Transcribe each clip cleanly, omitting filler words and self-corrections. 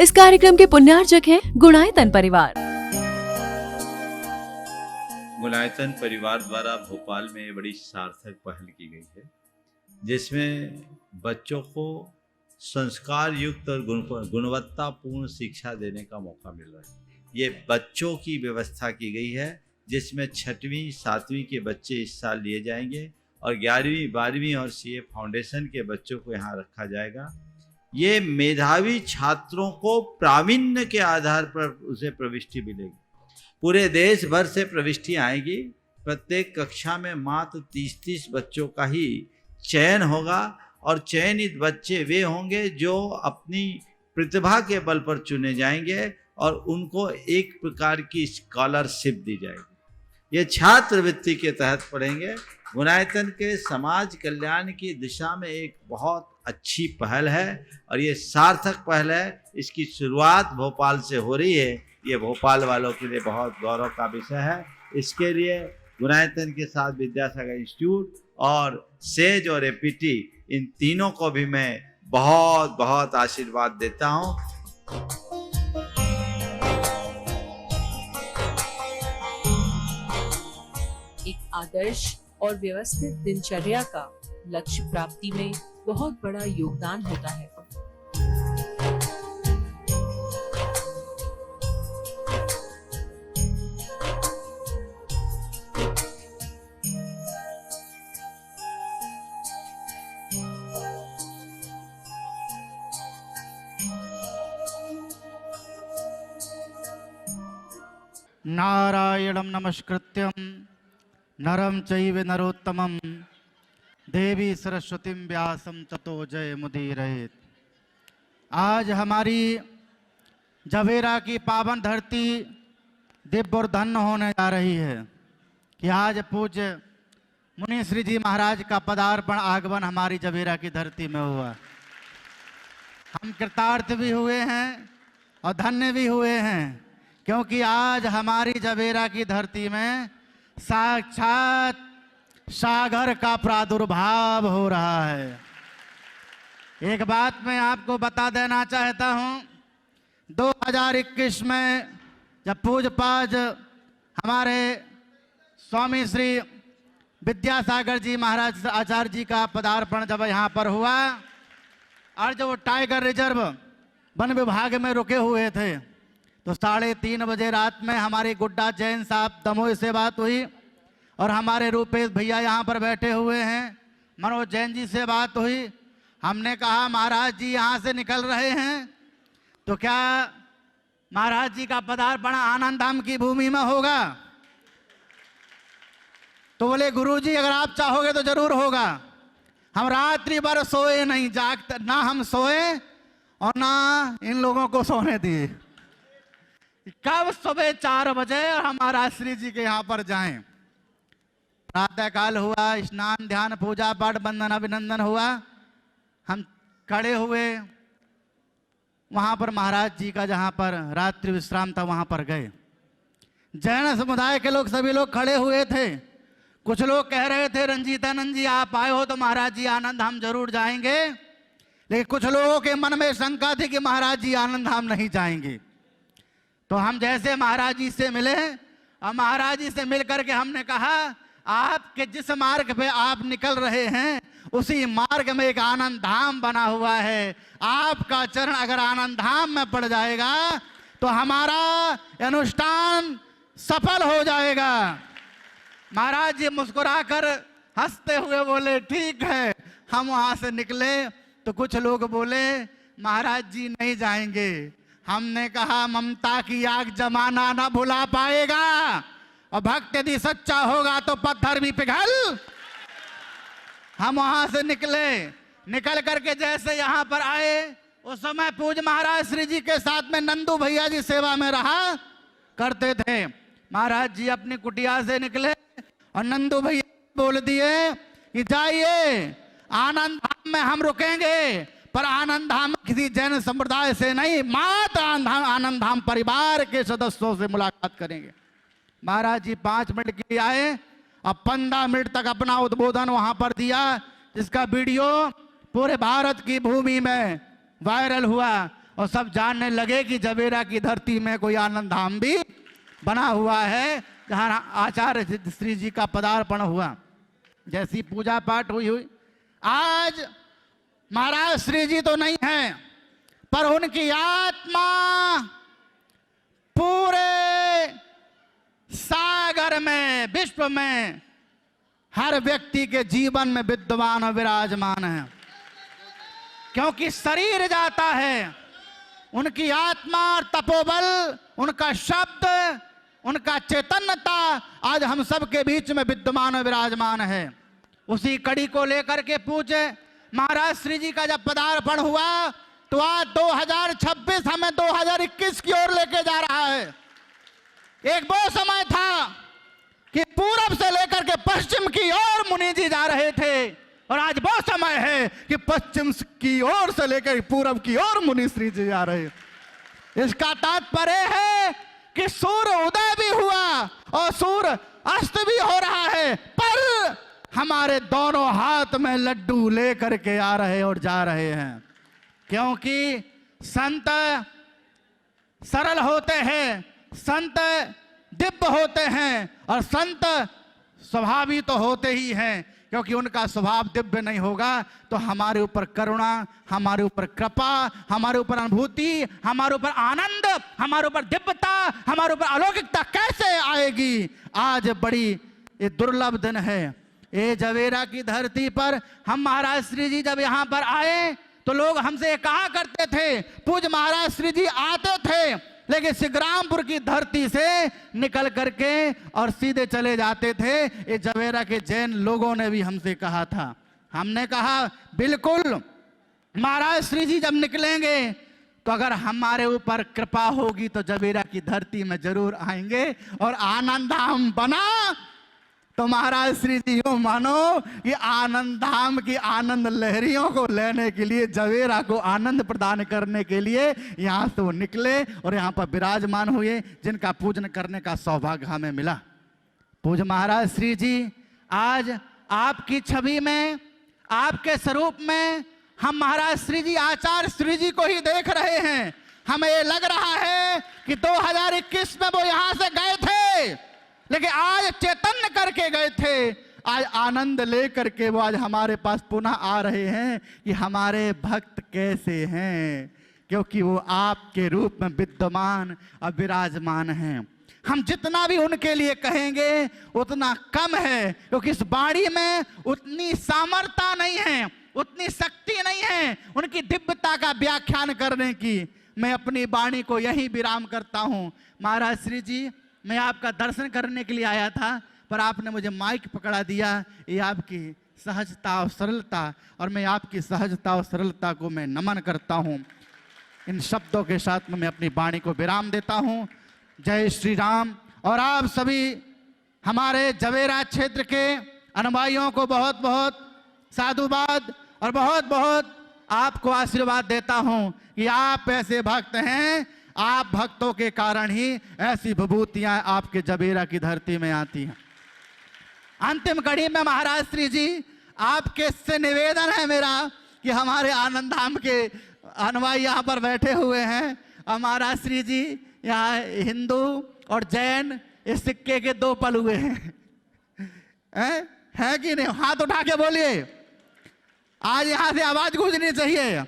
इस कार्यक्रम के पुण्यार्चक हैं गुणायतन परिवार। गुणायतन परिवार द्वारा भोपाल में बड़ी सार्थक पहल की गई है, जिसमें बच्चों को संस्कार युक्त और गुणवत्तापूर्ण शिक्षा देने का मौका मिल रहा है। ये बच्चों की व्यवस्था की गई है, जिसमें 6वीं 7वीं के बच्चे इस साल लिए जाएंगे और 11वीं 12वीं और सीए फाउंडेशन के बच्चों को यहाँ रखा जाएगा। ये मेधावी छात्रों को प्रावीण्य के आधार पर उसे प्रविष्टि मिलेगी। पूरे देश भर से प्रविष्टियाँ आएगी। प्रत्येक कक्षा में मात्र 30-30 बच्चों का ही चयन होगा और चयनित बच्चे वे होंगे जो अपनी प्रतिभा के बल पर चुने जाएंगे और उनको एक प्रकार की स्कॉलरशिप दी जाएगी। ये छात्रवृत्ति के तहत पढ़ेंगे। गुणायतन के समाज कल्याण की दिशा में एक बहुत अच्छी पहल है और ये सार्थक पहल है। इसकी शुरुआत भोपाल से हो रही है। ये भोपाल वालों के लिए बहुत गौरव का विषय है। इसके लिए गुणायतन के साथ विद्यासागर इंस्टीट्यूट और सेज और एपीटी, इन तीनों को भी मैं बहुत बहुत आशीर्वाद देता हूँ। एक आदर्श और व्यवस्थित दिनचर्या का लक्ष्य प्राप्ति में बहुत बड़ा योगदान होता है। नारायणं नमस्कृत्यं नरं चैव नरोत्तमं देवी सरस्वतीं व्यासं ततो जयमुदीरयेत्। आज हमारी जवेरा की पावन धरती दिव्य और धन्य होने जा रही है कि आज पूज्य मुनि श्री जी महाराज का पदार्पण आगमन हमारी जवेरा की धरती में हुआ। हम कृतार्थ भी हुए हैं और धन्य भी हुए हैं, क्योंकि आज हमारी जवेरा की धरती में साक्षात सागर का प्रादुर्भाव हो रहा है। एक बात मैं आपको बता देना चाहता हूं, 2021 में जब पूज्यपाद हमारे स्वामी श्री विद्यासागर जी महाराज आचार्य जी का पदार्पण जब यहाँ पर हुआ और जब वो टाइगर रिजर्व वन विभाग में रुके हुए थे, तो 3:30 बजे रात में हमारे गुड्डा जैन साहब दमोह से बात हुई और हमारे रूपेश भैया यहाँ पर बैठे हुए हैं, मनोज जैन जी से बात हुई। हमने कहा महाराज जी यहाँ से निकल रहे हैं तो क्या महाराज जी का पदार्पण आनंद धाम की भूमि में होगा? तो बोले गुरुजी अगर आप चाहोगे तो जरूर होगा। हम रात्रि भर सोए नहीं, जागते ना, हम सोए और ना इन लोगों को सोने दिए। कब सुबह 4 बजे हमारा श्री जी के यहाँ पर जाएं। प्रातः काल हुआ, स्नान ध्यान पूजा पाठ बंदन अभिनंदन हुआ। हम खड़े हुए वहाँ पर महाराज जी का जहाँ पर रात्रि विश्राम था वहाँ पर गए। जैन समुदाय के लोग सभी लोग खड़े हुए थे। कुछ लोग कह रहे थे रंजीतानंद जी आप आए हो तो महाराज जी आनंद धाम जरूर जाएंगे, लेकिन कुछ लोगों के मन में शंका थी कि महाराज जी आनंद धाम नहीं जाएंगे। तो हम जैसे महाराज जी से मिले और महाराज जी से मिल करके हमने कहा आपके जिस मार्ग पे आप निकल रहे हैं उसी मार्ग में एक आनंद धाम बना हुआ है। आपका चरण अगर आनंद धाम में पड़ जाएगा तो हमारा अनुष्ठान सफल हो जाएगा। महाराज जी मुस्कुराकर हंसते हुए बोले ठीक है। हम वहां से निकले तो कुछ लोग बोले महाराज जी नहीं जाएंगे। हमने कहा ममता की आग जमाना ना भुला पाएगा और भक्त यदि सच्चा होगा तो पत्थर भी पिघल। हम वहां से निकल करके जैसे यहाँ पर आए उस समय पूज्य महाराज श्री जी के साथ में नंदू भैया जी सेवा में रहा करते थे। महाराज जी अपनी कुटिया से निकले और नंदू भैया बोल दिए कि जाइए आनंद धाम में हम रुकेंगे, पर आनंद धाम किसी जैन संप्रदाय से नहीं, मात्र आनंद धाम परिवार के सदस्यों से मुलाकात करेंगे। महाराज जी 5 मिनट के लिए आए और 15 मिनट तक अपना उद्बोधन वहां पर दिया, जिसका वीडियो पूरे भारत की भूमि में वायरल हुआ और सब जानने लगे कि जवेरा की धरती में कोई आनंद धाम भी बना हुआ है, जहाँ आचार्य श्री जी का पदार्पण हुआ। जैसी पूजा पाठ हुई। आज महाराज श्री जी तो नहीं है, पर उनकी आत्मा पूरे सागर में, विश्व में हर व्यक्ति के जीवन में विद्यमान और विराजमान है। क्योंकि शरीर जाता है, उनकी आत्मा और तपोबल, उनका शब्द, उनका चैतन्यता आज हम सब के बीच में विद्यमान और विराजमान है। उसी कड़ी को लेकर के पूछे महाराज श्री जी का जब पदार्पण हुआ तो आज 2026 हमें 2021 की ओर लेके जा रहा है। एक वो समय था कि पूरब से लेकर के पश्चिम की ओर मुनि जी जा रहे थे, और आज वो समय है कि पश्चिम की ओर से लेकर पूरब की ओर मुनि श्री जी जा रहे। इसका तात्पर्य है कि सूर्य उदय भी हुआ और सूर्य अस्त भी हो रहा है, पर हमारे दोनों हाथ में लड्डू लेकर के आ रहे और जा रहे हैं। क्योंकि संत सरल होते हैं, संत दिव्य होते हैं, और संत स्वभावी तो होते ही हैं। क्योंकि उनका स्वभाव दिव्य नहीं होगा तो हमारे ऊपर करुणा, हमारे ऊपर कृपा, हमारे ऊपर अनुभूति, हमारे ऊपर आनंद, हमारे ऊपर दिव्यता, हमारे ऊपर अलौकिकता कैसे आएगी। आज बड़ी ये दुर्लभ दिन है। ये जवेरा की धरती पर हम महाराज श्री जी जब यहाँ पर आए तो लोग हमसे कहा करते थे, पूज्य महाराज श्री जी आते थे लेकिन सिग्रामपुर की धरती से निकल करके और सीधे चले जाते थे। ये जवेरा के जैन लोगों ने भी हमसे कहा था। हमने कहा बिल्कुल, महाराज श्री जी जब निकलेंगे तो अगर हमारे ऊपर कृपा होगी तो जवेरा की धरती में जरूर आएंगे, और आनंद धाम बना तो महाराज श्री जी यूं मानो कि आनंद धाम की आनंद लहरियों को लेने के लिए, जवेरा को आनंद प्रदान करने के लिए यहाँ से वो निकले और यहाँ पर विराजमान हुए, जिनका पूजन करने का सौभाग्य हमें मिला। पूज्य महाराज श्री जी आज आपकी छवि में, आपके स्वरूप में हम महाराज श्री जी, आचार्य श्री जी को ही देख रहे हैं। हमें ये लग रहा है कि 2021 में वो यहाँ से गए थे, लेकिन आज चैतन्य करके गए थे। आज आनंद लेकर के वो आज हमारे पास पुनः आ रहे हैं कि हमारे भक्त कैसे हैं, क्योंकि वो आपके रूप में विद्यमान और विराजमान हैं। हम जितना भी उनके लिए कहेंगे उतना कम है, क्योंकि इस वाणी में उतनी सामर्थ्य नहीं है, उतनी शक्ति नहीं है उनकी दिव्यता का व्याख्यान करने की। मैं अपनी वाणी को यही विराम करता हूँ। महाराज श्री जी, मैं आपका दर्शन करने के लिए आया था, पर आपने मुझे माइक पकड़ा दिया। ये आपकी सहजता और सरलता, और मैं आपकी सहजता और सरलता को मैं नमन करता हूँ। इन शब्दों के साथ में मैं अपनी वाणी को विराम देता हूँ। जय श्री राम। और आप सभी हमारे जवेरा क्षेत्र के अनुयायियों को बहुत बहुत साधुवाद और बहुत बहुत आपको आशीर्वाद देता हूँ कि आप ऐसे भक्त हैं। आप भक्तों के कारण ही ऐसी विभूतियां आपके जवेरा की धरती में आती हैं। अंतिम कड़ी में महाराज श्री जी, आपके से निवेदन है मेरा कि हमारे आनंद धाम के अनुयायी यहाँ पर बैठे हुए हैं। और महाराज श्री जी, यहाँ हिंदू और जैन इस सिक्के के दो पलुए हैं, है कि नहीं? हाथ उठा के बोलिए, आज यहाँ से आवाज गूंजनी चाहिए।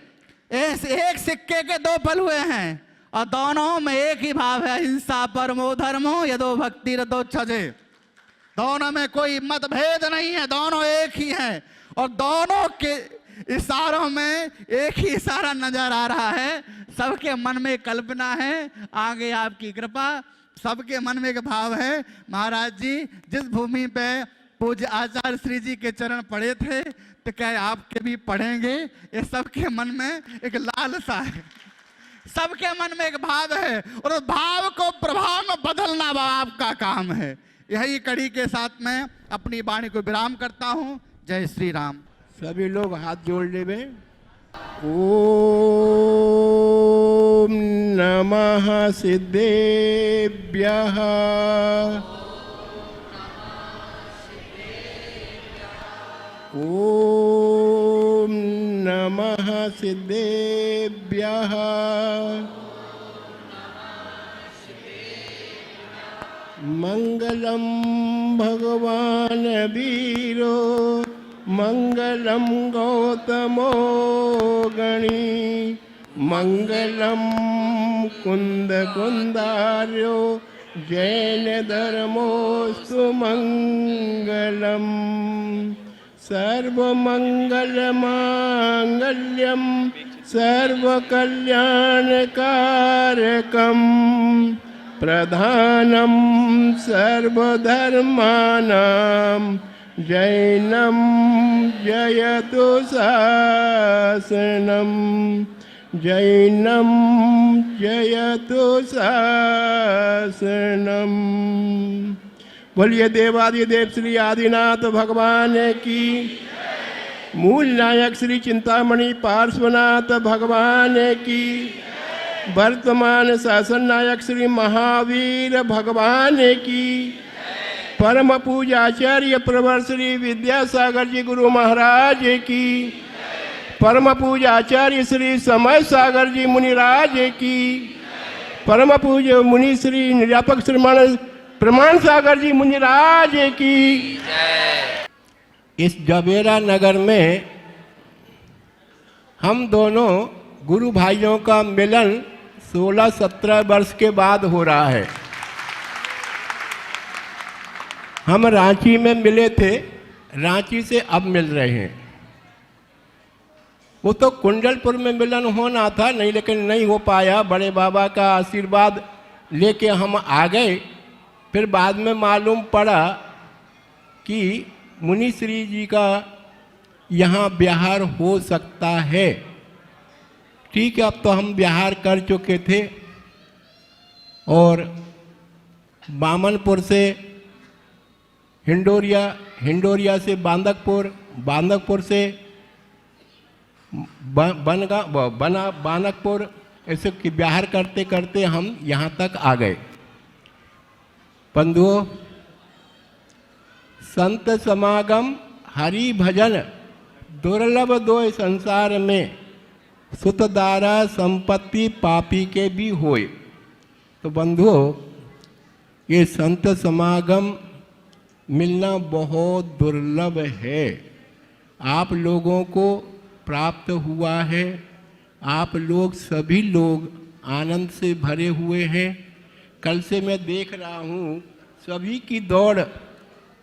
एक सिक्के के दो पलुए हैं और दोनों में एक ही भाव है, हिंसा परमो धर्मो यदो भक्ति रदो छजे। दोनों में कोई मतभेद नहीं है, दोनों एक ही हैं, और दोनों के इशारों में एक ही इशारा नजर आ रहा है। सबके मन में कल्पना है, आगे आपकी कृपा। सबके मन में एक भाव है। महाराज जी, जिस भूमि पे पूज्य आचार्य श्री जी के चरण पड़े थे, तो क्या आपके भी पड़ेंगे? ये सबके मन में एक लालसा है, सबके मन में एक भाव है, और उस भाव को प्रभाव में बदलना आपका काम है। यही कड़ी के साथ मैं अपनी वाणी को विराम करता हूँ। जय श्री राम। सभी लोग हाथ जोड़ ले बे। ओम नमः सिद्धेभ्यः। ओम नमः नमः सिद्धेभ्यः मंगलम भगवान वीरो मंगलम गौतमो गणी मंगलम कुंद कुंदार्यो जैन धर्मोस्तु मंगलम सर्वमंगल मांगल्यम सर्वकल्याणकारकम प्रधानम सर्वधर्मानां जैनम जयतु शासनम जैनम जयतु शासनम। बोलिए देवादिदेव श्री आदिनाथ भगवान की, मूल नायक श्री चिंतामणि पार्श्वनाथ भगवान की, वर्तमान शासन नायक श्री महावीर भगवान की, परम पूजाचार्य प्रवर श्री विद्यासागर जी गुरु महाराज की, परम पूजाचार्य श्री समय सागर जी मुनिराज की, परम पूज्य मुनि श्री निरापक श्रीमान प्रमाण सागर जी मुनिराज की। इस जबेरा नगर में हम दोनों गुरु भाइयों का मिलन 16-17 वर्ष के बाद हो रहा है। हम रांची में मिले थे, रांची से अब मिल रहे हैं। वो तो कुंडलपुर में मिलन होना था नहीं, लेकिन नहीं हो पाया। बड़े बाबा का आशीर्वाद लेके हम आ गए। फिर बाद में मालूम पड़ा कि मुनि श्री जी का यहाँ बिहार हो सकता है। ठीक है, अब तो हम बिहार कर चुके थे और बामनपुर से हिंडोरिया, हिंडोरिया से बांदकपुर, बांदकपुर से बानकपुर, ऐसे कि बिहार करते करते हम यहाँ तक आ गए। बंधुओं, संत समागम हरि भजन दुर्लभ दो संसार में, सुतदारा संपत्ति पापी के भी होए। तो बंधुओं, ये संत समागम मिलना बहुत दुर्लभ है। आप लोगों को प्राप्त हुआ है। आप लोग सभी लोग आनंद से भरे हुए हैं। कल से मैं देख रहा हूँ सभी की दौड़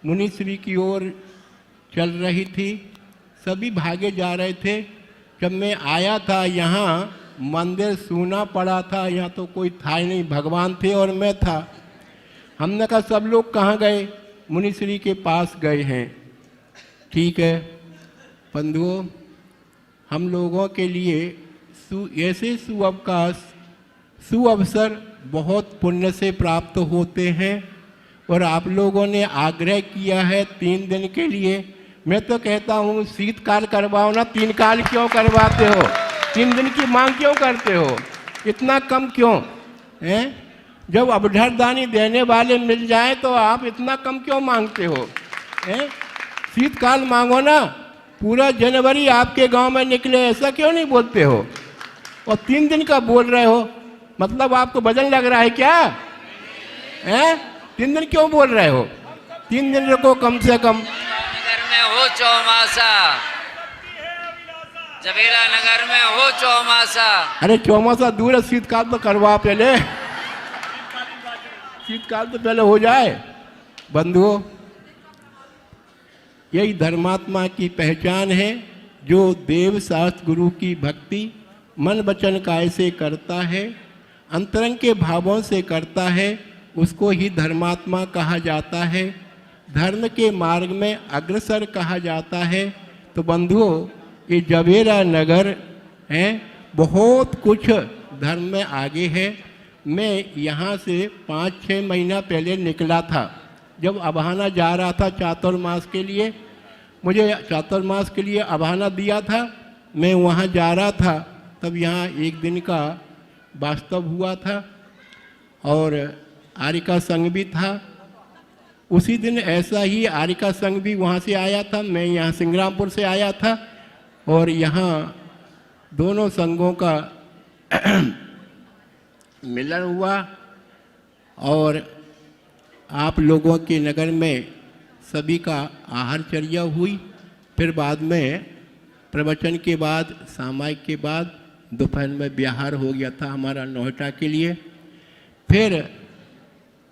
मुनिश्री की ओर चल रही थी, सभी भागे जा रहे थे। जब मैं आया था यहाँ मंदिर सूना पड़ा था, यहाँ तो कोई था ही नहीं, भगवान थे और मैं था। हमने कहा सब लोग कहाँ गए? मुनिश्री के पास गए हैं। ठीक है बंधुओं, हम लोगों के लिए ऐसे सुअवसर बहुत पुण्य से प्राप्त होते हैं। और आप लोगों ने आग्रह किया है 3 दिन के लिए। मैं तो कहता हूँ शीतकाल करवाओ ना, 3 काल क्यों करवाते हो? 3 दिन की मांग क्यों करते हो? इतना कम क्यों हैं? जब अवधरदानी देने वाले मिल जाए तो आप इतना कम क्यों मांगते हो? हैं? शीतकाल मांगो ना, पूरा जनवरी आपके गांव में निकले, ऐसा क्यों नहीं बोलते हो? और 3 दिन का बोल रहे हो, मतलब आपको वजन लग रहा है क्या? हैं? 3 दिन क्यों बोल रहे हो? 3 दिन रखो कम से कम। नगर में हो चौमासा, जबेरा नगर में हो चौमासा। अरे चौमासा दूर है, शीतकाल तो करवा पहले, शीतकाल तो पहले हो जाए। बंधुओं, यही धर्मात्मा की पहचान है, जो देव शास्त्र गुरु की भक्ति मन वचन काय से करता है, अंतरंग के भावों से करता है, उसको ही धर्मात्मा कहा जाता है, धर्म के मार्ग में अग्रसर कहा जाता है। तो बंधुओं, ये जबेरा नगर है, बहुत कुछ धर्म में आगे है। मैं यहाँ से 5-6 महीना पहले निकला था, जब अबहाना जा रहा था चातुर्मास के लिए। मुझे चातुर्मास के लिए अबहाना दिया था, मैं वहाँ जा रहा था, तब यहाँ 1 दिन का वास्तव हुआ था और आर्य का संघ भी था। उसी दिन ऐसा ही आर्य का संघ भी वहाँ से आया था। मैं यहाँ सिंग्रामपुर से आया था और यहाँ दोनों संघों का मिलन हुआ और आप लोगों के नगर में सभी का आहारचर्या हुई। फिर बाद में प्रवचन के बाद, सामायिक के बाद दोपहर में विहार हो गया था हमारा नोहटा के लिए। फिर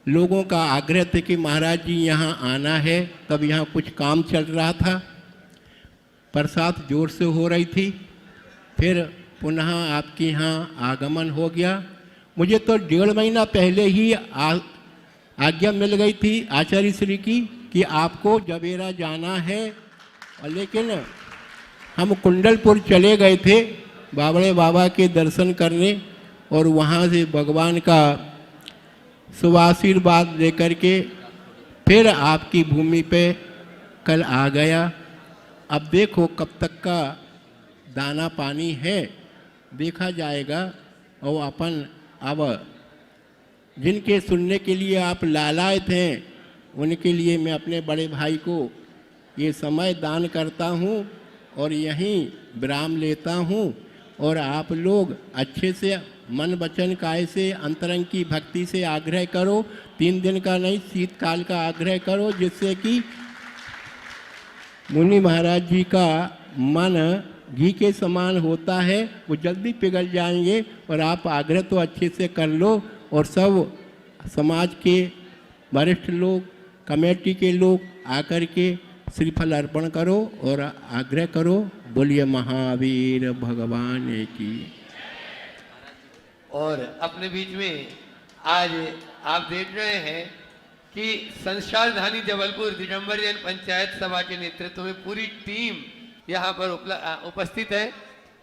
लोगों का आग्रह था कि महाराज जी यहाँ आना है, तब यहाँ कुछ काम चल रहा था, बरसात जोर से हो रही थी। फिर पुनः आपके यहाँ आगमन हो गया। मुझे तो 1.5 महीना पहले ही आज्ञा मिल गई थी आचार्य श्री की कि आपको जबेरा जाना है, लेकिन हम कुंडलपुर चले गए थे बाबड़े बाबा के दर्शन करने और वहाँ से भगवान का शुभ आशीर्वाद लेकर के फिर आपकी भूमि पे कल आ गया। अब देखो कब तक का दाना पानी है, देखा जाएगा। और अपन अब जिनके सुनने के लिए आप लालायत हैं, उनके लिए मैं अपने बड़े भाई को ये समय दान करता हूँ और यहीं विराम लेता हूँ। और आप लोग अच्छे से मन वचन काय से अंतरंग की भक्ति से आग्रह करो। 3 दिन का नहीं, शीतकाल का आग्रह करो, जिससे कि मुनि महाराज जी का मन घी के समान होता है, वो जल्दी पिघल जाएंगे। और आप आग्रह तो अच्छे से कर लो और सब समाज के वरिष्ठ लोग, कमेटी के लोग आकर के श्रीफल अर्पण करो और आग्रह करो। बोलिए महावीर भगवान की। और अपने बीच में आज आप देख रहे हैं कि संस्कार धानी जबलपुर दिगंबर जैन पंचायत सभा के नेतृत्व में पूरी टीम यहाँ पर उपस्थित है।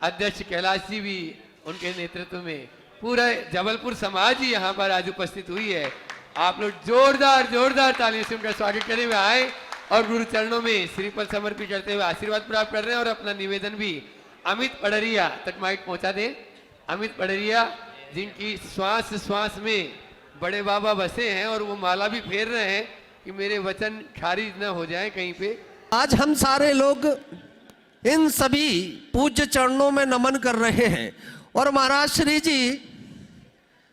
अध्यक्ष कैलाश जी भी उनके नेतृत्व में, पूरा जबलपुर समाज ही यहाँ पर आज उपस्थित हुई है। आप लोग जोरदार तालियों से उनका स्वागत करते हुए आए और गुरु चरणों में श्रीफल समर्पित करते हुए आशीर्वाद प्राप्त कर रहे हैं। और अपना निवेदन भी अमित पड़रिया तक माइक पहुंचा दें। अमित पड़रिया जिनकी श्वास श्वास में बड़े बाबा बसे हैं और वो माला भी फेर रहे हैं कि मेरे वचन खारिज न हो जाए कहीं पे। आज हम सारे लोग इन सभी पूज्य चरणों में नमन कर रहे हैं। और महाराज श्री जी,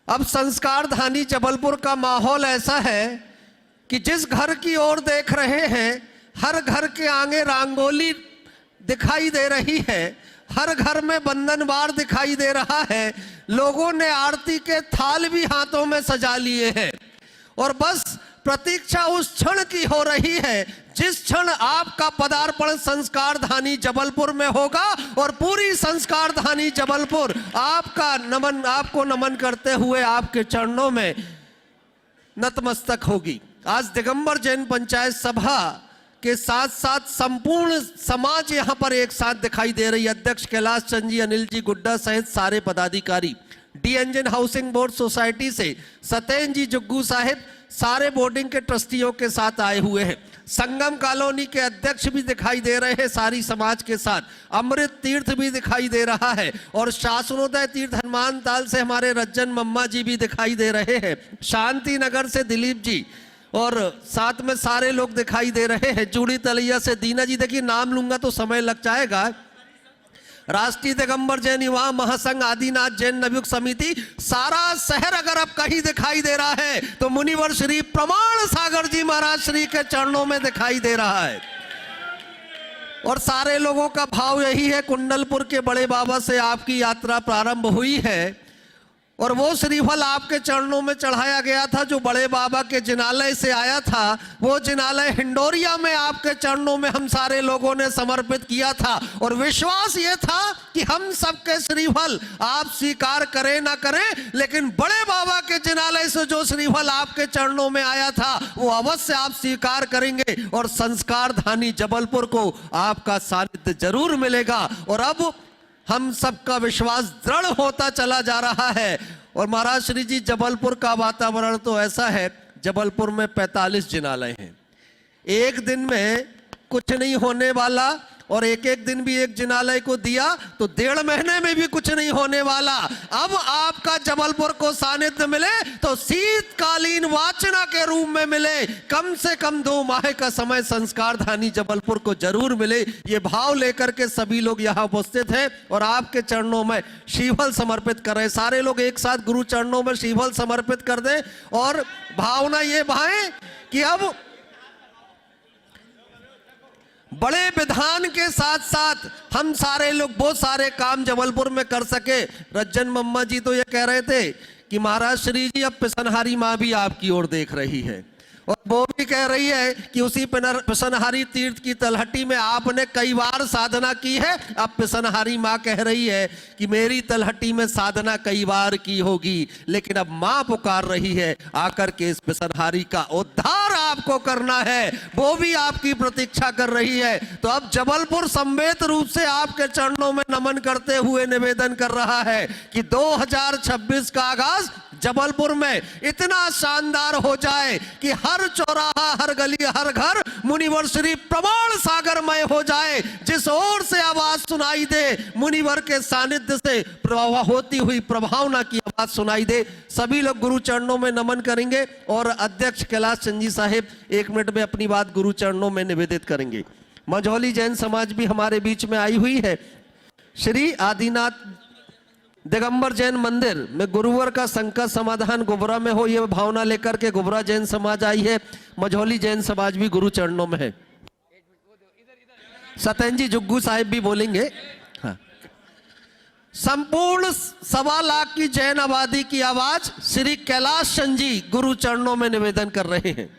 अब संस्कार धानी जबलपुर का माहौल ऐसा है कि जिस घर की ओर देख रहे हैं, हर घर के आगे रंगोली दिखाई दे रही है, हर घर में बंधनवार दिखाई दे रहा है। लोगों ने आरती के थाल भी हाथों में सजा लिए हैं और बस प्रतीक्षा उस क्षण की हो रही है जिस क्षण आपका पदार्पण संस्कार धानी जबलपुर में होगा और पूरी संस्कार धानी जबलपुर आपको नमन करते हुए आपके चरणों में नतमस्तक होगी। आज दिगंबर जैन पंचायत सभा के साथ साथ संपूर्ण समाज यहाँ पर एक साथ दिखाई दे रही है। अध्यक्ष कैलाश चंद जी, अनिल जी गुड्डा सहित सारे पदाधिकारी, डी एंजन हाउसिंग बोर्ड सोसाइटी से सतेन जी जुग्गू साहिब, सारे बोर्डिंग के ट्रस्टियों के साथ आए हुए हैं। संगम कॉलोनी के अध्यक्ष भी दिखाई दे रहे हैं सारी समाज के साथ। अमृत तीर्थ भी दिखाई दे रहा है और शासनोदय तीर्थ हनुमान ताल से हमारे रज्जन मम्मा जी भी दिखाई दे रहे हैं। शांति नगर से दिलीप जी और साथ में सारे लोग दिखाई दे रहे हैं। जूड़ी तलैया से दीना जी, देखिए नाम लूंगा तो समय लग जाएगा। राष्ट्रीय दिगंबर जैन युवा महासंघ आदिनाथ जैन नवयुग समिति, सारा शहर अगर अब कहीं दिखाई दे रहा है तो मुनिवर श्री प्रमाण सागर जी महाराज श्री के चरणों में दिखाई दे रहा है। और सारे लोगों का भाव यही है, कुंडलपुर के बड़े बाबा से आपकी यात्रा प्रारंभ हुई है और वो श्रीफल आपके चरणों में चढ़ाया गया था जो बड़े बाबा के जिनालय से आया था। वो जिनालय हिंडोरिया में आपके चरणों में हम सारे लोगों ने समर्पित किया था और विश्वास ये था कि हम सबके श्रीफल आप स्वीकार करें ना करें, लेकिन बड़े बाबा के जिनालय से जो श्रीफल आपके चरणों में आया था वो अवश्य आप स्वीकार करेंगे और संस्कार धानी जबलपुर को आपका सानिध्य जरूर मिलेगा। और अब हम सबका विश्वास दृढ़ होता चला जा रहा है। और महाराज श्री जी, जबलपुर का वातावरण तो ऐसा है, जबलपुर में 45 जिनालय हैं, एक दिन में कुछ नहीं होने वाला और एक एक दिन भी एक जिनालय को दिया तो 1.5 महीने में भी कुछ नहीं होने वाला। अब आपका जबलपुर को सानिध्य मिले तो शीतकालीन वाचना के रूप में मिले, कम से कम 2 माह का समय संस्कार धानी जबलपुर को जरूर मिले। ये भाव लेकर के सभी लोग यहाँ उपस्थित हैं और आपके चरणों में शीफल समर्पित कर रहे हैं। सारे लोग एक साथ गुरु चरणों में शीफल समर्पित कर दें और भावना ये भाएं कि अब बड़े विधान के साथ साथ हम सारे लोग बहुत सारे काम जबलपुर में कर सके। रज्जन मम्मा जी तो ये कह रहे थे कि महाराज श्री जी अब पिसनहारी माँ भी आपकी ओर देख रही है और वो भी कह रही है कि उसी पिसनहारी तीर्थ की तलहटी में आपने कई बार साधना की है। अब पिसनहारी माँ कह रही है कि मेरी तलहटी में साधना कई बार की होगी, लेकिन अब माँ पुकार रही है आकर के इस पिसनहारी का उद्धार आपको करना है, वो भी आपकी प्रतीक्षा कर रही है। तो अब जबलपुर संवेद रूप से आपके चरणों में नमन करते हुए निवेदन कर रहा है कि 2026 का आगाज जबलपुर में इतना शानदार हो जाए कि हर चौराहा, हर गली, हर घर मुनिवर श्री प्रमाण सागरमय हो जाए। जिस ओर से आवाज सुनाई दे मुनिवर के सानिध्य से प्रवाह होती हुई प्रभावना की आवाज सुनाई दे। सभी लोग गुरु चरणों में नमन करेंगे और अध्यक्ष कैलाश चंद जी साहिब 1 मिनट में अपनी बात गुरु चरणों में निवेदित करेंगे। मझौली जैन समाज भी हमारे बीच में आई हुई है। श्री आदिनाथ दिगंबर जैन मंदिर में गुरुवार का संकट समाधान गोबरा में हो, यह भावना लेकर के गोबरा जैन समाज आई है। मझौली जैन समाज भी गुरु चरणों में है। सत्यन जी जुग्गू साहिब भी बोलेंगे। हाँ। संपूर्ण 1.25 लाख की जैन आबादी की आवाज श्री कैलाश चंद जी गुरु चरणों में निवेदन कर रहे हैं।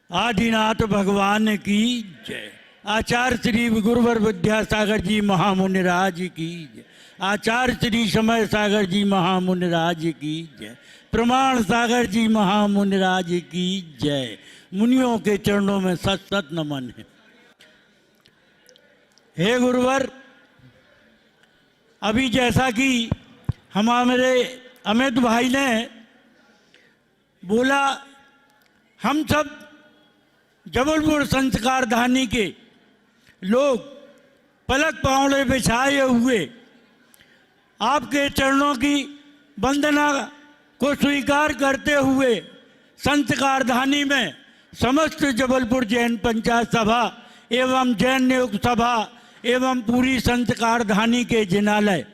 आदिनाथ भगवान की जय। आचार्य श्री गुरुवर विद्यासागर जी महामुनिराज की जय। आचार्य श्री समय सागर जी महामुनिराज की जय। प्रमाण सागर जी महामुनिराज की जय। मुनियों के चरणों में सत सत नमन है। हे गुरुवर, अभी जैसा कि हमारे अमित भाई ने बोला, हम सब जबलपुर संस्कार धानी के लोग पलक पावड़े बिछाए हुए आपके चरणों की वंदना को स्वीकार करते हुए संस्कार धानी में समस्त जबलपुर जैन पंचायत सभा एवं जैन नियुक्त सभा एवं पूरी संस्कार धानी के जिनालय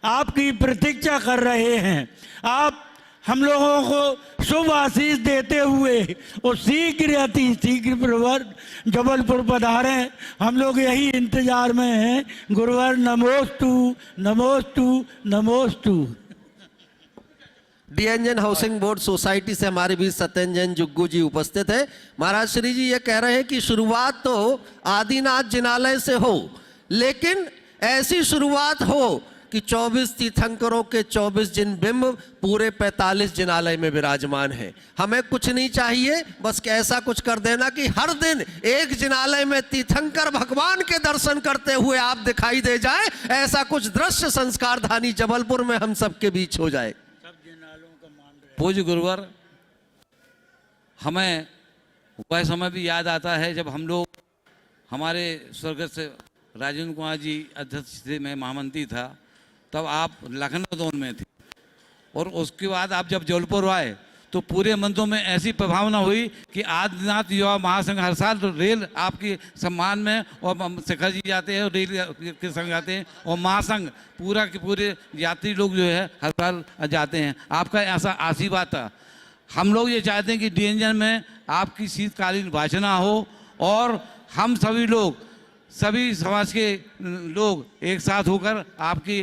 आपकी प्रतीक्षा कर रहे हैं। आप हम लोगों को शुभ आशीष देते हुए और शीघ्र अति शीघ्र गुरुवर जबलपुर पधारें। हम लोग यही इंतजार में हैं। गुरुवर नमोस्तु नमोस्तु नमोस्तु। डीएनजन हाउसिंग बोर्ड सोसाइटी से हमारे बीच सत्यन जैन जुग्गू जी उपस्थित है। महाराज श्री जी ये कह रहे हैं कि शुरुआत तो आदिनाथ जिनालय से हो, लेकिन ऐसी शुरुआत हो कि 24 तीर्थंकरों के 24 जिन बिंब पूरे 45 जिनालय में विराजमान है। हमें कुछ नहीं चाहिए, बस ऐसा कुछ कर देना कि हर दिन एक जिनालय में तीर्थंकर भगवान के दर्शन करते हुए आप दिखाई दे जाए। ऐसा कुछ दृश्य संस्कार धानी जबलपुर में हम सबके बीच हो जाए। पूज्य गुरुवर, हमें वह समय भी याद आता है जब हम लोग, हमारे स्वर्गस्थ राजेंद्र कुमार जी अध्यक्ष थे, मैं महामंत्री था, तब आप लखनऊ जोन में थे और उसके बाद आप जब जबलपुर आए तो पूरे मंदिरों में ऐसी प्रभावना हुई कि आदिनाथ युवा महासंघ हर साल रेल आपके सम्मान में और शिखर जी जाते हैं, रेल के संग जाते हैं और महासंघ पूरा के पूरे यात्री लोग जो है हर साल जाते हैं। आपका ऐसा आशीर्वाद था। हम लोग ये चाहते हैं कि डीएनजन में आपकी शीतकालीन वाचना हो और हम सभी लोग, सभी समाज के लोग एक साथ होकर आपकी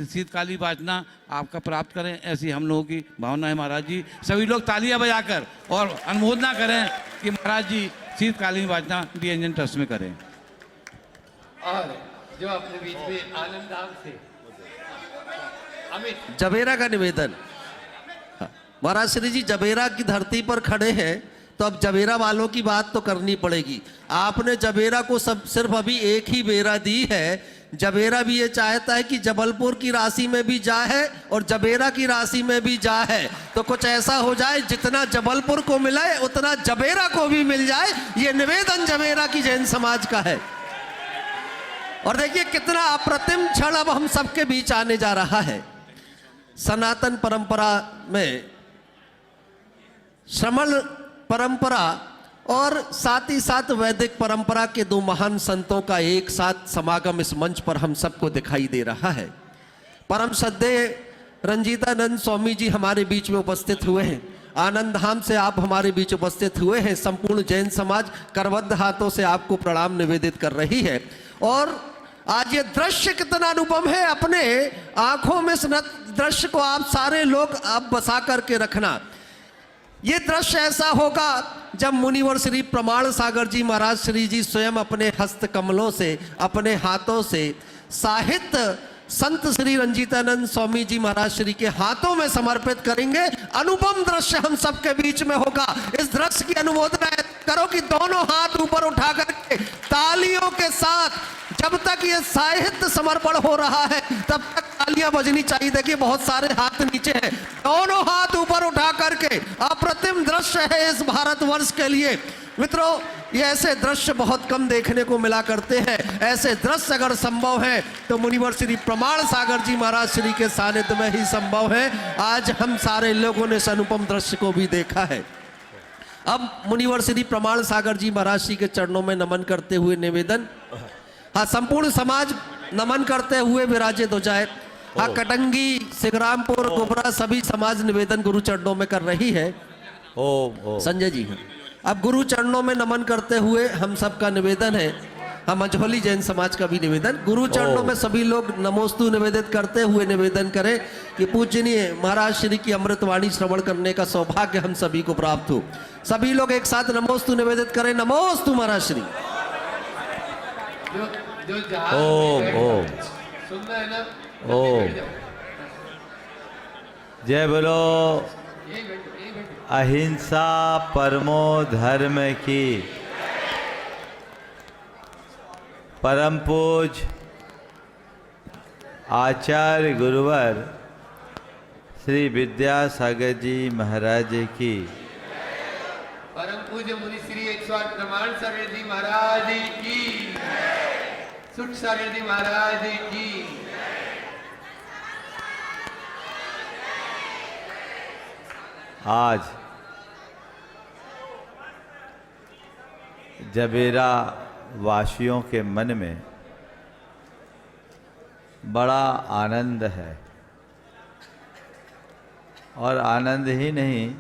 शीतकालीन वाचना आपका प्राप्त करें, ऐसी हम लोगों की भावना है। महाराज जी सभी लोग तालियां बजाकर और अनुमोदना करें कि महाराज जी शीतकालीन वाचना डीएनजन ट्रस्ट में करें। और जो अपने बीच में आनंदाम से अमित जबेरा का निवेदन। महाराज श्री जी जबेरा की धरती पर खड़े हैं तो अब जबेरा वालों की बात तो करनी पड़ेगी। आपने जबेरा को सब सिर्फ अभी एक ही बेरा दी है, जबेरा भी ये चाहता है कि जबलपुर की राशि में भी जा है और जबेरा की राशि में भी जा है, तो कुछ ऐसा हो जाए जितना जबलपुर को मिले उतना जबेरा को भी मिल जाए। ये निवेदन जबेरा की जैन समाज का है। और देखिए कितना अप्रतिम क्षण अब हम सबके बीच आने जा रहा है। सनातन परंपरा में श्रमण परंपरा और साथ ही साथ वैदिक परंपरा के दो महान संतों का एक साथ समागम इस मंच पर हम सबको दिखाई दे रहा है। परम श्रद्धेय रंजीतानंद स्वामी जी हमारे बीच में उपस्थित हुए हैं। आनंद धाम से आप हमारे बीच उपस्थित हुए हैं। संपूर्ण जैन समाज करबद्ध हाथों से आपको प्रणाम निवेदित कर रही है। और आज ये दृश्य कितना अनुपम है, अपने आंखों में इस दृश्य को आप सारे लोग आप बसा करके रखना। ये दृश्य ऐसा होगा जब मुनिवर श्री प्रमाण सागर जी महाराज श्री जी स्वयं अपने हस्त कमलों से, अपने हाथों से साहित्य संत श्री रंजीतानंद स्वामी जी महाराज श्री के हाथों में समर्पित करेंगे। अनुपम दृश्य हम सबके बीच में होगा। इस दृश्य की अनुमोदना करो कि दोनों हाथ ऊपर उठा करके तालियों के साथ, जब तक ये साहित्य समर्पण हो रहा है तब तक तालियां बजनी चाहिए। देखिए बहुत सारे हाथ नीचे हैं, दोनों हाथ ऊपर उठा करके अप्रतिम दृश्य है इस भारतवर्ष के लिए। मित्रों, ये ऐसे दृश्य बहुत कम देखने को मिला करते हैं। ऐसे दृश्य अगर संभव है तो मुनिवर श्री प्रमाण सागर जी महाराज श्री के सानिध्य में ही संभव है। आज हम सारे लोगों ने इस अनुपम दृश्य को भी देखा है। अब मुनिवर श्री प्रमाण सागर जी महाराज श्री के चरणों में नमन करते हुए निवेदन, हाँ संपूर्ण समाज नमन करते हुए विराजित हो जाए। हाँ कटंगी, सिगरामपुर, गोबरा सभी समाज निवेदन गुरु चरणों में कर रही है। संजय जी, अब गुरु चरणों में नमन करते हुए हम सबका निवेदन है, हम मझौली जैन समाज का भी निवेदन, गुरु चरणों में सभी लोग नमोस्तु निवेदित करते हुए निवेदन करें कि पूजनीय महाराज श्री की अमृतवाणी श्रवण करने का सौभाग्य हम सभी को प्राप्त हो। सभी लोग एक साथ नमोस्तु निवेदित करें। नमोस्तु महाराज श्री। जो जहां सुनना है ना, जय बोलो अहिंसा परमो धर्म की। परम पूज आचार्य गुरुवर श्री विद्यासागर जी महाराज की। परम पूज्य मुनि श्री 108 प्रमाण सागर जी महाराज की, सुख सागर जी महाराज की। आज जबेरा वासियों के मन में बड़ा आनंद है, और आनंद ही नहीं,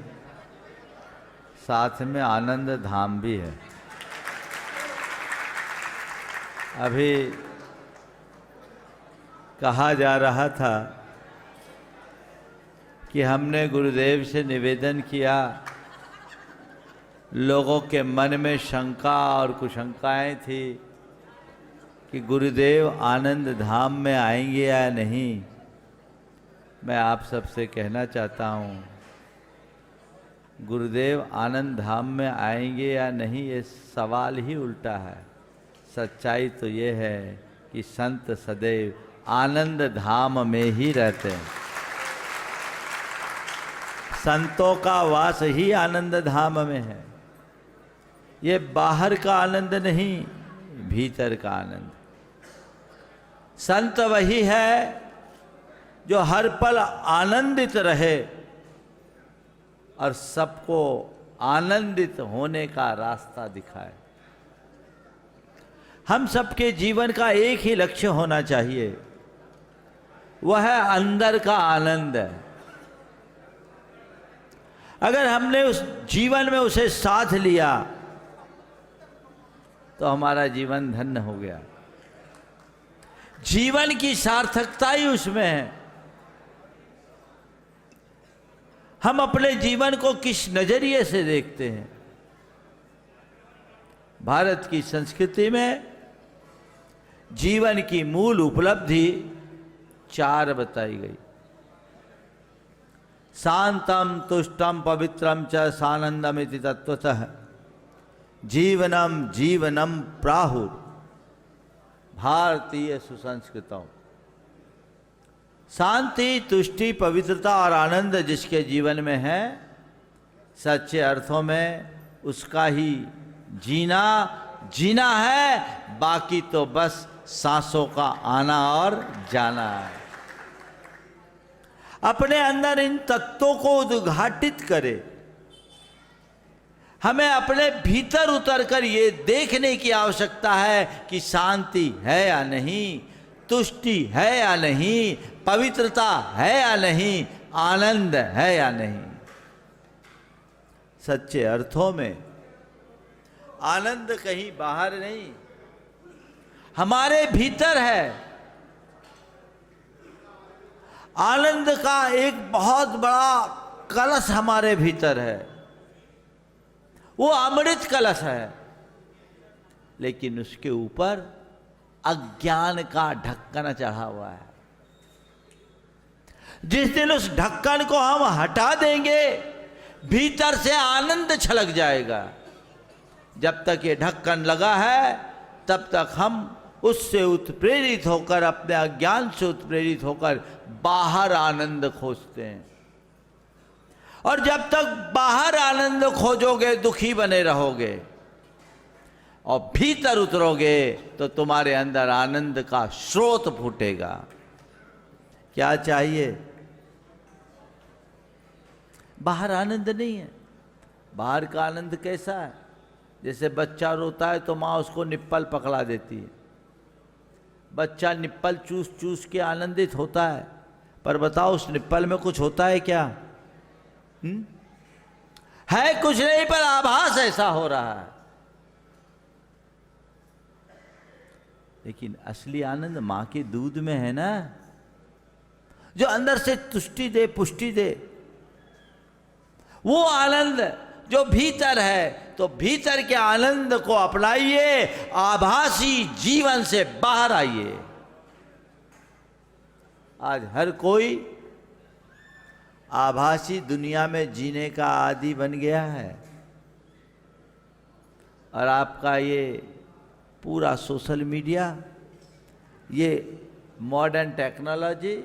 साथ में आनंद धाम भी है। अभी कहा जा रहा था कि हमने गुरुदेव से निवेदन किया, लोगों के मन में शंका और कुशंकाएं थी कि गुरुदेव आनंद धाम में आएंगे या नहीं। मैं आप सबसे कहना चाहता हूँ, गुरुदेव आनंद धाम में आएंगे या नहीं ये सवाल ही उल्टा है। सच्चाई तो ये है कि संत सदैव आनंद धाम में ही रहते हैं। संतों का वास ही आनंद धाम में है। ये बाहर का आनंद नहीं, भीतर का आनंद। संत वही है जो हर पल आनंदित रहे और सबको आनंदित होने का रास्ता दिखाए। हम सबके जीवन का एक ही लक्ष्य होना चाहिए, वह है अंदर का आनंद। अगर हमने उस जीवन में उसे साथ लिया तो हमारा जीवन धन्य हो गया। जीवन की सार्थकता ही उसमें है। हम अपने जीवन को किस नजरिए से देखते हैं। भारत की संस्कृति में जीवन की मूल उपलब्धि 4 बताई गई। शांतम तुष्टम पवित्रम च सानंदमिति तत्वतः जीवनम जीवनम प्राहुर। भारतीय सुसंस्कृतों। शांति, तुष्टि, पवित्रता और आनंद जिसके जीवन में है, सच्चे अर्थों में उसका ही जीना है, बाकी तो बस सांसों का आना और जाना है। अपने अंदर इन तत्वों को उद्घाटित करे। हमें अपने भीतर उतरकर ये देखने की आवश्यकता है कि शांति है या नहीं, तुष्टि है या नहीं, पवित्रता है या नहीं, आनंद है या नहीं। सच्चे अर्थों में आनंद कहीं बाहर नहीं, हमारे भीतर है। आनंद का एक बहुत बड़ा कलश हमारे भीतर है, वो अमृत कलश है, लेकिन उसके ऊपर अज्ञान का ढक्कन चढ़ा हुआ है। जिस दिन उस ढक्कन को हम हटा देंगे, भीतर से आनंद छलक जाएगा। जब तक ये ढक्कन लगा है, तब तक हम उससे उत्प्रेरित होकर, अपने अज्ञान से उत्प्रेरित होकर बाहर आनंद खोजते हैं। और जब तक बाहर आनंद खोजोगे, दुखी बने रहोगे, और भीतर उतरोगे तो तुम्हारे अंदर आनंद का स्रोत फूटेगा। क्या चाहिए? बाहर आनंद नहीं है। बाहर का आनंद कैसा है? जैसे बच्चा रोता है तो माँ उसको निप्पल पकड़ा देती है, बच्चा निप्पल चूस चूस के आनंदित होता है, पर बताओ उस निप्पल में कुछ होता है क्या? है कुछ नहीं, पर आभास ऐसा हो रहा है। लेकिन असली आनंद माँ के दूध में है ना, जो अंदर से तुष्टि दे, पुष्टि दे। वो आनंद जो भीतर है, तो भीतर के आनंद को अपनाइए, आभासी जीवन से बाहर आइए। आज हर कोई आभासी दुनिया में जीने का आदी बन गया है, और आपका ये पूरा सोशल मीडिया, ये मॉडर्न टेक्नोलॉजी,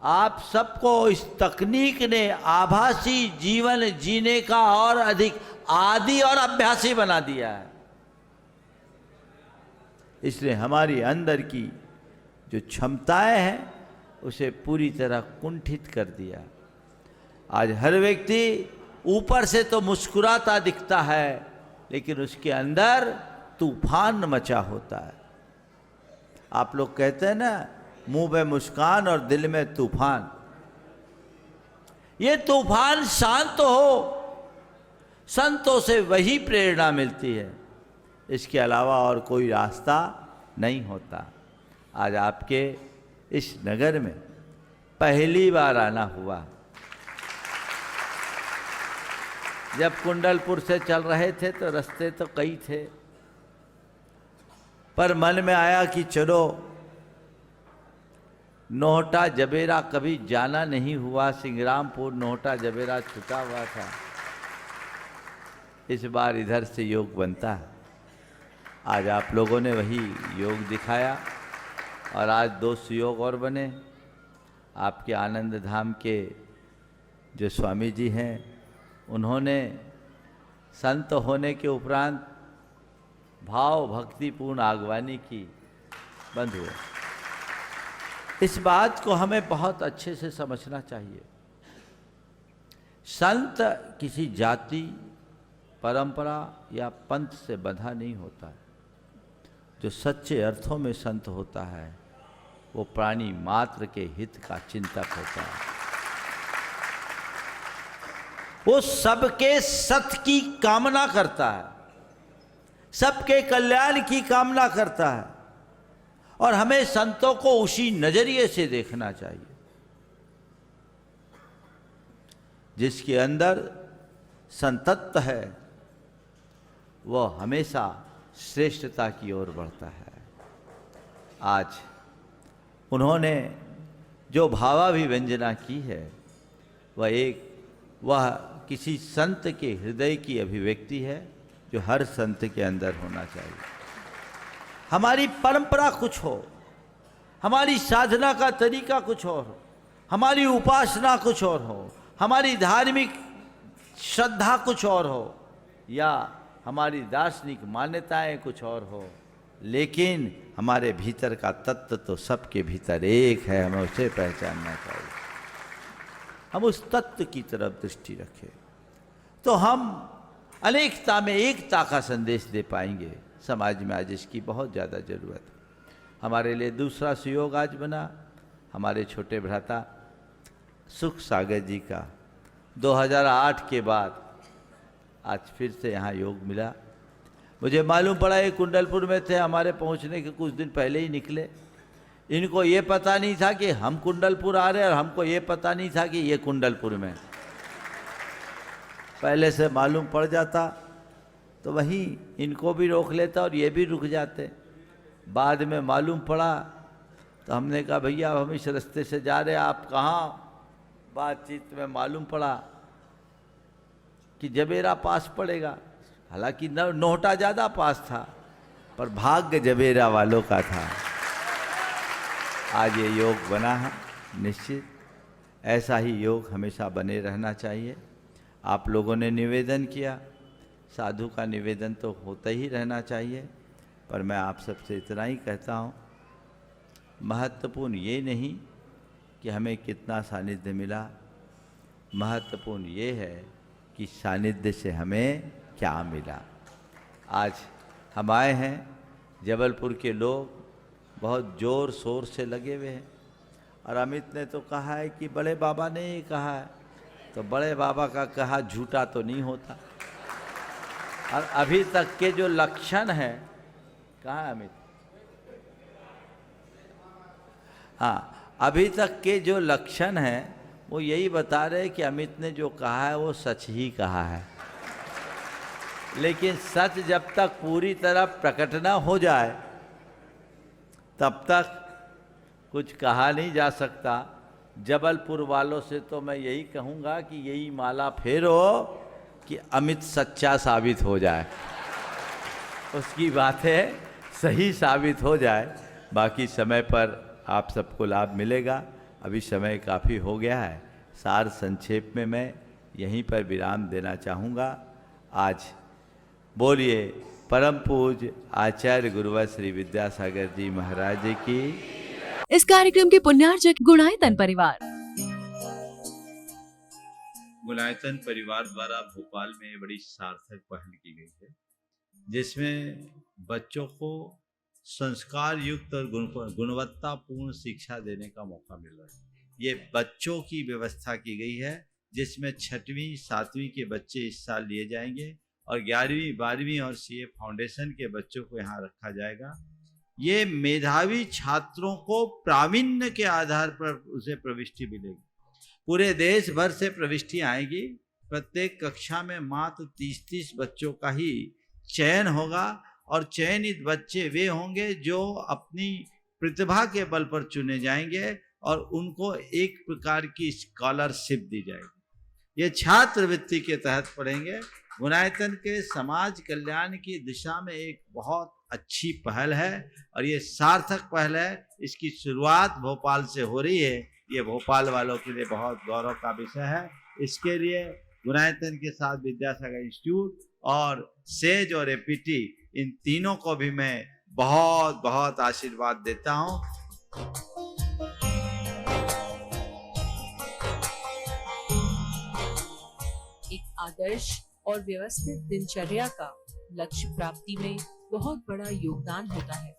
आप सबको इस तकनीक ने आभासी जीवन जीने का और अधिक आदी और अभ्यासी बना दिया है। इसलिए हमारी अंदर की जो क्षमताएं हैं, उसे पूरी तरह कुंठित कर दिया। आज हर व्यक्ति ऊपर से तो मुस्कुराता दिखता है, लेकिन उसके अंदर तूफान मचा होता है। आप लोग कहते हैं ना, मुंह में मुस्कान और दिल में तूफान। ये तूफान शांत हो, संतों से वही प्रेरणा मिलती है, इसके अलावा और कोई रास्ता नहीं होता। आज आपके इस नगर में पहली बार आना हुआ। जब कुंडलपुर से चल रहे थे तो रास्ते तो कई थे, पर मन में आया कि चलो नोहटा जबेरा कभी जाना नहीं हुआ, सिंग्रामपुर नोहटा जबेरा छुटा हुआ था। इस बार इधर से योग बनता है। आज आप लोगों ने वही योग दिखाया, और आज 2 सुयोग और बने। आपके आनंद धाम के जो स्वामी जी हैं, उन्होंने संत होने के उपरांत भाव भक्तिपूर्ण आगवानी की। बंधुओं, इस बात को हमें बहुत अच्छे से समझना चाहिए। संत किसी जाति, परंपरा या पंथ से बंधा नहीं होता है। जो सच्चे अर्थों में संत होता है, वो प्राणी मात्र के हित का चिंतक होता है। वो सबके सत की कामना करता है, सबके कल्याण की कामना करता है, और हमें संतों को उसी नजरिए से देखना चाहिए। जिसके अंदर संतत्व है, वह हमेशा श्रेष्ठता की ओर बढ़ता है। आज उन्होंने जो भावाभिव्यंजना की है, वह किसी संत के हृदय की अभिव्यक्ति है, जो हर संत के अंदर होना चाहिए। हमारी परंपरा कुछ हो, हमारी साधना का तरीका कुछ और हो, हमारी उपासना कुछ और हो, हमारी धार्मिक श्रद्धा कुछ और हो, या हमारी दार्शनिक मान्यताएं कुछ और हो, लेकिन हमारे भीतर का तत्व तो सबके भीतर एक है, हमें उसे पहचानना चाहिए। हम उस तत्व की तरफ दृष्टि रखें तो हम अनेकता में एकता का संदेश दे पाएंगे। समाज में आज इसकी बहुत ज़्यादा ज़रूरत है। हमारे लिए दूसरा सुयोग आज बना हमारे छोटे भ्राता सुख सागर जी का 2008 के बाद आज फिर से यहाँ योग मिला। मुझे मालूम पड़ा ये कुंडलपुर में थे, हमारे पहुँचने के कुछ दिन पहले ही निकले। इनको ये पता नहीं था कि हम कुंडलपुर आ रहे हैं और हमको ये पता नहीं था कि ये कुंडलपुर में। पहले से मालूम पड़ जाता तो वहीं इनको भी रोक लेता और ये भी रुक जाते। बाद में मालूम पड़ा तो हमने कहा भैया हम इस रास्ते से जा रहे हैं, आप कहाँ? बातचीत में मालूम पड़ा कि जबेरा पास पड़ेगा। हालांकि नोहटा ज़्यादा पास था पर भाग्य जबेरा वालों का था। आज ये योग बना है। निश्चित ऐसा ही योग हमेशा बने रहना चाहिए। आप लोगों ने निवेदन किया, साधु का निवेदन तो होता ही रहना चाहिए, पर मैं आप सबसे इतना ही कहता हूँ, महत्वपूर्ण ये नहीं कि हमें कितना सानिध्य मिला, महत्वपूर्ण ये है कि सानिध्य से हमें क्या मिला। आज हम आए हैं, जबलपुर के लोग बहुत ज़ोर शोर से लगे हुए हैं और अमित ने तो कहा है कि बड़े बाबा ने ये कहा है, तो बड़े बाबा का कहा झूठा तो नहीं होता। और अभी तक के जो लक्षण हैं, कहाँ है अमित? हाँ, अभी तक के जो लक्षण हैं वो यही बता रहे कि अमित ने जो कहा है वो सच ही कहा है। लेकिन सच जब तक पूरी तरह प्रकट न हो जाए तब तक कुछ कहा नहीं जा सकता। जबलपुर वालों से तो मैं यही कहूँगा कि यही माला फेरो कि अमित सच्चा साबित हो जाए, उसकी बातें सही साबित हो जाए। बाकी समय पर आप सबको लाभ मिलेगा। अभी समय काफ़ी हो गया है। सार संक्षेप में मैं यहीं पर विराम देना चाहूँगा। आज बोलिए परम पूज्य आचार्य गुरुवर श्री विद्यासागर जी महाराज जी की। इस कार्यक्रम के पुण्यार्जक गुणायतन परिवार। गुणायतन परिवार द्वारा भोपाल में बड़ी सार्थक पहल की गई है, जिसमें बच्चों को संस्कार युक्त और गुणवत्तापूर्ण शिक्षा देने का मौका मिल रहा है। ये बच्चों की व्यवस्था की गई है, जिसमें 6वीं 7वीं के बच्चे इस साल लिए जाएंगे और 11वीं 12वीं और सीए फाउंडेशन के बच्चों को यहाँ रखा जाएगा। ये मेधावी छात्रों को प्रावीण्य के आधार पर उसे प्रविष्टि मिलेगी। पूरे देश भर से प्रविष्टि आएगी। प्रत्येक कक्षा में मात्र 30-30 बच्चों का ही चयन होगा और चयनित बच्चे वे होंगे जो अपनी प्रतिभा के बल पर चुने जाएंगे और उनको एक प्रकार की स्कॉलरशिप दी जाएगी। ये छात्रवृत्ति के तहत पढ़ेंगे। गुणायतन के समाज कल्याण की दिशा में एक बहुत अच्छी पहल है और ये सार्थक पहल है। इसकी शुरुआत भोपाल से हो रही है। ये भोपाल वालों के लिए बहुत गौरव का विषय है। इसके लिए गुणायतन के साथ विद्यासागर इंस्टीट्यूट और सेज और एपीटी, इन तीनों को भी मैं बहुत बहुत आशीर्वाद देता हूँ। एक आदर्श और व्यवस्थित दिनचर्या का लक्ष्य प्राप्ति में बहुत बड़ा योगदान होता है।